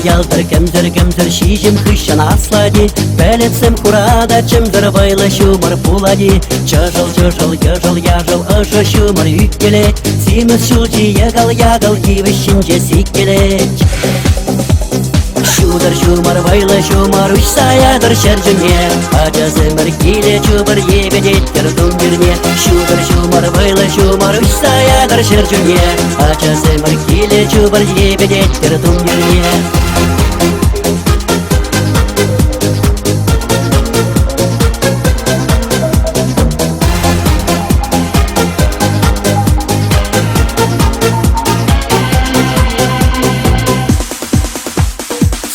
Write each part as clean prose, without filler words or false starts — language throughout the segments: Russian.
ялтыр кемзір шижім хыщан аслади. Пелецем хурада чымдыр вайлы çумăр пулади. Чыжыл, яжыл, ыжы çумăр үккелет. Симіз çулчи ягал, кивішінче сиккелет. Шудыр çумăр вайлы çумăр үç саядыр çәрчүне. Ачасымыр киле çумăр ебедеттер тумбирне. Шудыр çумăр вайлы çумăр үç саядыр çәрчүне. Ачасымыр киле çумăр ебедеттер тумбирне.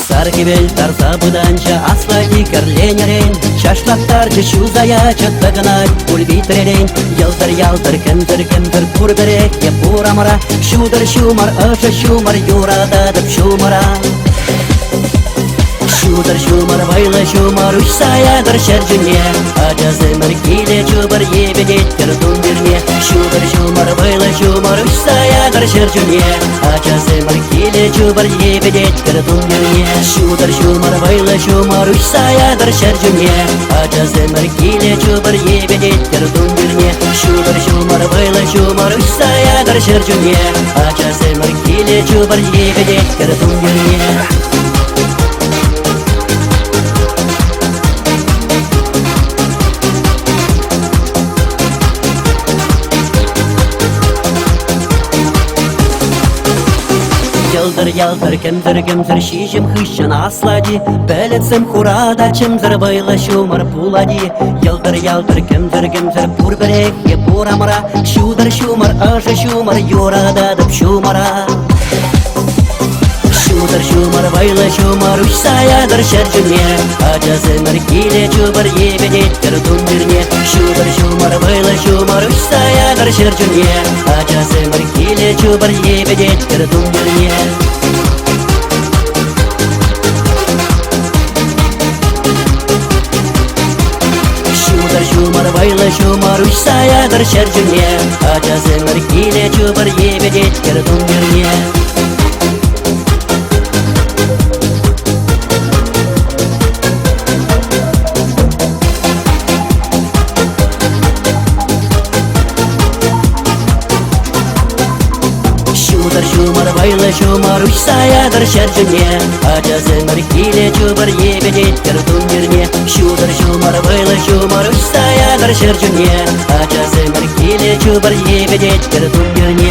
Саркивел тарса буданча асфальти кәрленерен. Шашлаттарчы чузая чаттагынай пульбитререн. Ялтыр кемзір пурберек я пурамара. Шудыр çумăр ыжы çумăр юрададып çумăра. Шудыр çумăр вайлы çумăр үç саядыр çәрчүне. Ачасымыр киле çумăр ебедеттер тумбирне. Шудыр çумăр вайлы çумăр үç саядыр çәрчүне. Ачасымыр киле çумăр ебедеттер тумбирне. Шудыр çумăр вайлы çумăр үç саядыр çәрчүне. Ачасымыр киле çумăр ебедеттер тумбирне. Шудыр çумăр вайлы çумăр үç саядыр çәрчүне. Ачасымыр киле çумăр ебедеттер тумбирне. Ялтыр кемзір шижім хыщан аслади. Пелецем хурада чымзыр вайлы çумăр пулади. Ялтыр кемзір пурберек я пурамара. Шудыр çумăр ыжы çумăр юрададып çумăра. Шудыр çумăр вайлы çумăр үç саядыр çәрчүне. Ачасымыр киле çумăр ебедеттер тумбирне. Шудыр çумăр вайлы çумăр үç саядыр çәрчүне. Ачасымыр киле çумăр ебедеттер тумбирне. Шудыр çумăр вайлы çумăр үç саядыр çәрчүне. Ачасымыр киле çумăр ебедеттер тумбирне. Шудыр çумăр вайлы çумăр үç саядыр çәрчүне. Ачасымыр киле çумăр ебедеттер тумбирне. Шудыр çумăр вайлы çумăр үç саядыр çәрчүне. Ачасымыр киле çумăр ебедеттер тумбирне.